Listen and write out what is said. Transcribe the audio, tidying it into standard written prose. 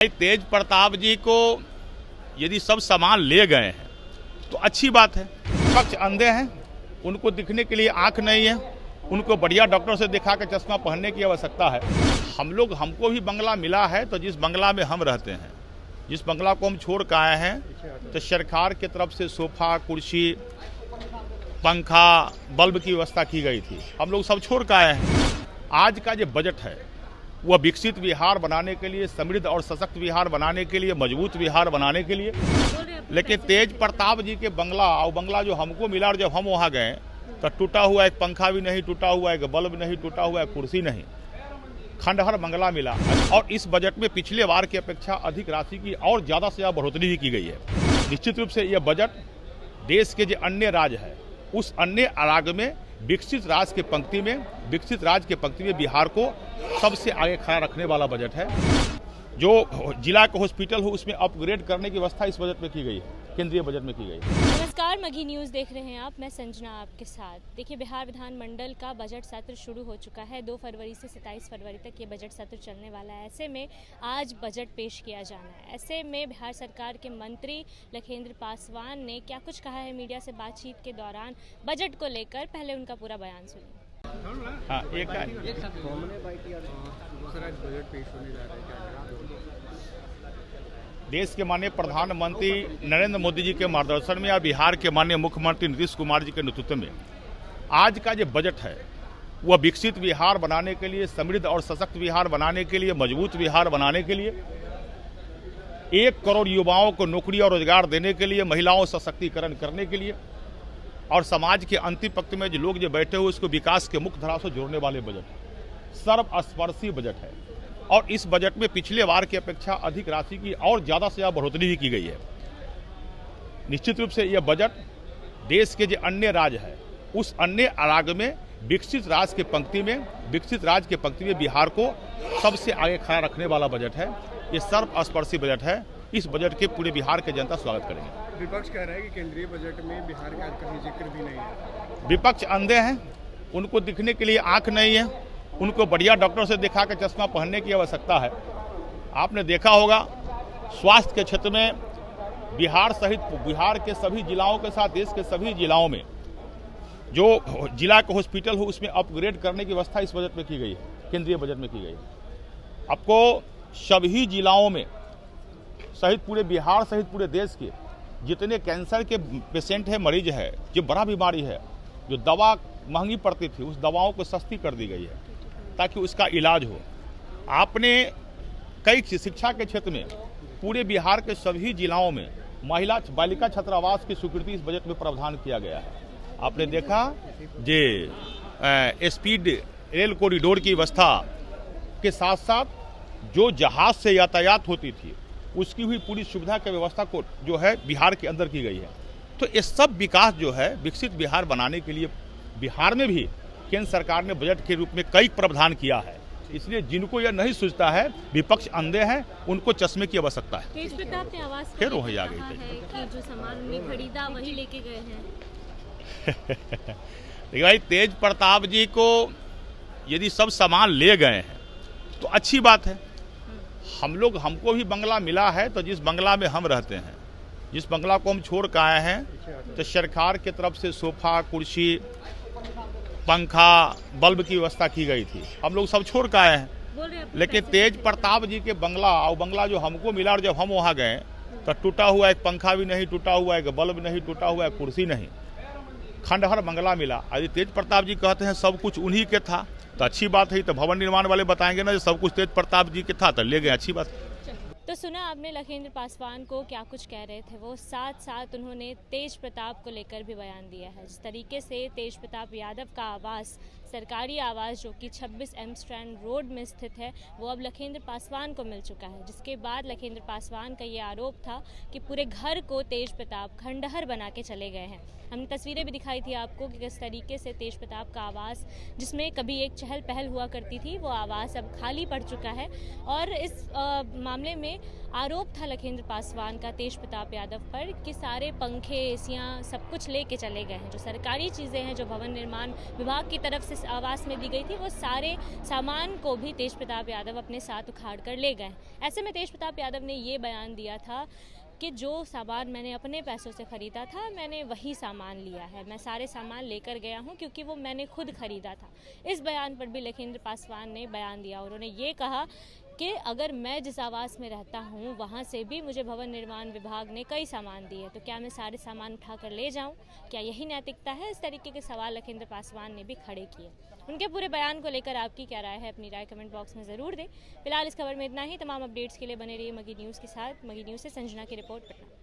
तेज प्रताप जी को यदि सब सामान ले गए हैं तो अच्छी बात है। पक्ष अंधे हैं, उनको दिखने के लिए आंख नहीं है, उनको बढ़िया डॉक्टर से दिखा के चश्मा पहनने की आवश्यकता है। हमको भी बंगला मिला है, तो जिस बंगला में हम रहते हैं, जिस बंगला को हम छोड़ के आए हैं, तो सरकार की तरफ से सोफा, कुर्सी, पंखा, बल्ब की व्यवस्था की गई थी। हम लोग सब छोड़ के आए हैं। आज का जो बजट है वह विकसित बिहार बनाने के लिए, समृद्ध और सशक्त बिहार बनाने के लिए, मजबूत बिहार बनाने के लिए। लेकिन तेज प्रताप जी के बंगला और बंगला जो हमको मिला, और जब हम वहाँ गए तो टूटा हुआ एक पंखा भी नहीं, टूटा हुआ एक बल्ब नहीं, टूटा हुआ एक कुर्सी नहीं, खंडहर बंगला मिला। और इस बजट में पिछले बार की अपेक्षा अधिक राशि की और ज़्यादा से ज़्यादा बढ़ोतरी भी की गई है। निश्चित रूप से यह बजट देश के जो अन्य राज्य है, उस अन्य राज्य में विकसित राज्य के पंक्ति में बिहार को सबसे आगे खड़ा रखने वाला बजट है। जो जिला का हॉस्पिटल हो उसमें अपग्रेड करने की व्यवस्था इस बजट में की गई है, केंद्रीय बजट में की गई है। नमस्कार, मघी न्यूज़ देख रहे हैं आप, मैं संजना आपके साथ। देखिए, बिहार विधानमंडल का बजट सत्र शुरू हो चुका है। 2 फरवरी से 27 फरवरी तक ये बजट सत्र चलने वाला है। ऐसे में आज बजट पेश किया जाना है। ऐसे में बिहार सरकार के मंत्री लखेंद्र पासवान ने क्या कुछ कहा है मीडिया से बातचीत के दौरान बजट को लेकर, पहले उनका पूरा बयान सुनिए। हाँ, एक देश के माननीय प्रधानमंत्री नरेंद्र मोदी जी के मार्गदर्शन में और बिहार के माननीय मुख्यमंत्री नीतीश कुमार जी के नेतृत्व में आज का जो बजट है वह विकसित बिहार बनाने के लिए, समृद्ध और सशक्त बिहार बनाने के लिए, मजबूत बिहार बनाने के लिए, 1 करोड़ युवाओं को नौकरी और रोजगार देने के लिए, महिलाओं सशक्तिकरण करने के लिए, और समाज के अंतिम पंक्ति में जो लोग जो बैठे हुए उसको विकास के मुख्य धारा से जोड़ने वाले बजट, सर्वस्पर्शी बजट है। और इस बजट में पिछले बार की अपेक्षा अधिक राशि की और ज़्यादा से ज़्यादा बढ़ोतरी भी की गई है। निश्चित रूप से यह बजट देश के जो अन्य राज्य है, उस अन्य राज्य में विकसित राज्य के पंक्ति में बिहार को सबसे आगे खड़ा रखने वाला बजट है। ये सर्वस्पर्शी बजट है। इस बजट के पूरे बिहार के जनता स्वागत करेंगे। विपक्ष कह रहा है कि केंद्रीय बजट में बिहार का कहीं जिक्र भी नहीं है। विपक्ष अंधे हैं, उनको दिखने के लिए आंख नहीं है, उनको बढ़िया डॉक्टर से दिखा के चश्मा पहनने की आवश्यकता है। आपने देखा होगा, स्वास्थ्य के क्षेत्र में बिहार सहित बिहार के सभी जिलाओं के साथ देश के सभी जिलाओं में जो जिला का हॉस्पिटल हो उसमें अपग्रेड करने की व्यवस्था इस बजट में की गई है, केंद्रीय बजट में की गई है। आपको सभी जिलाओं में सहित पूरे बिहार सहित पूरे देश के जितने कैंसर के पेशेंट है, मरीज है, जो बड़ा बीमारी है, जो दवा महंगी पड़ती थी, उस दवाओं को सस्ती कर दी गई है ताकि उसका इलाज हो। आपने कई शिक्षा के क्षेत्र में पूरे बिहार के सभी जिलाओं में बालिका छात्रावास की स्वीकृति इस बजट में प्रावधान किया गया है। आपने देखा जे स्पीड रेल कॉरिडोर की व्यवस्था के साथ साथ जो जहाज से यातायात होती थी उसकी हुई पूरी सुविधा की व्यवस्था को जो है बिहार के अंदर की गई है। तो ये सब विकास जो है विकसित बिहार बनाने के लिए बिहार में भी केंद्र सरकार ने बजट के रूप में कई प्रावधान किया है। इसलिए जिनको यह नहीं सूझता है, विपक्ष अंधे हैं, उनको चश्मे की आवश्यकता है। तेज प्रताप ने आवाज फिर वही आ गई कि जो सामान उन्हें खरीदा वही लेके गए हैं। देखिए भाई, तेज प्रताप जी को यदि सब सामान ले गए हैं तो अच्छी बात है। हमको भी बंगला मिला है, तो जिस बंगला में हम रहते हैं, जिस बंगला को हम छोड़ के आए हैं, तो सरकार की तरफ से सोफा, कुर्सी, पंखा, बल्ब की व्यवस्था की गई थी। हम लोग सब छोड़ के आए हैं। लेकिन तेज प्रताप जी के बंगला और बंगला जो हमको मिला, और जब हम वहाँ गए तो टूटा हुआ एक पंखा भी नहीं, टूटा हुआ एक बल्ब नहीं, टूटा हुआ एक कुर्सी नहीं, खंडहर बंगला मिला। यदि तेज प्रताप जी कहते हैं सब कुछ उन्हीं के था तो अच्छी बात है। तो भवन निर्माण वाले बताएंगे ना, जो सब कुछ तेज प्रताप जी के था तो ले गए, अच्छी बात है। तो सुना आपने लखेंद्र पासवान को क्या कुछ कह रहे थे वो। साथ साथ उन्होंने तेज प्रताप को लेकर भी बयान दिया है। जिस तरीके से तेज प्रताप यादव का आवास, सरकारी आवास जो कि 26 एम स्ट्रैंड रोड में स्थित है, वो अब लखेंद्र पासवान को मिल चुका है। जिसके बाद लखेंद्र पासवान का ये आरोप था कि पूरे घर को तेज प्रताप खंडहर बना के चले गए हैं। हमने तस्वीरें भी दिखाई थी आपको कि किस तरीके से तेज प्रताप का आवास, जिसमें कभी एक चहल पहल हुआ करती थी, वो आवास अब खाली पड़ चुका है। और इस मामले में आरोप था लखिंद्र पासवान का तेज प्रताप यादव पर कि सारे पंखे, एसियां सब कुछ लेके चले गए हैं। जो सरकारी चीज़ें हैं, जो भवन निर्माण विभाग की तरफ से आवास में दी गई थी, वो सारे सामान को भी तेज प्रताप यादव अपने साथ उखाड़ कर ले गए। ऐसे में तेज प्रताप यादव ने ये बयान दिया था कि जो सामान मैंने अपने पैसों से ख़रीदा था, मैंने वही सामान लिया है, मैं सारे सामान लेकर गया हूं क्योंकि वो मैंने खुद ख़रीदा था। इस बयान पर भी लखिंद्र पासवान ने बयान दिया। उन्होंने ये कहा कि अगर मैं जिस आवास में रहता हूँ वहाँ से भी मुझे भवन निर्माण विभाग ने कई सामान दिए, तो क्या मैं सारे सामान उठाकर ले जाऊँ? क्या यही नैतिकता है? इस तरीके के सवाल लखिंद्र पासवान ने भी खड़े किए। उनके पूरे बयान को लेकर आपकी क्या राय है? अपनी राय कमेंट बॉक्स में ज़रूर दें। फिलहाल इस खबर में इतना ही। तमाम अपडेट्स के लिए बने रहिए मगी न्यूज़ के साथ। मगी न्यूज़ से संजना की रिपोर्ट, पटना।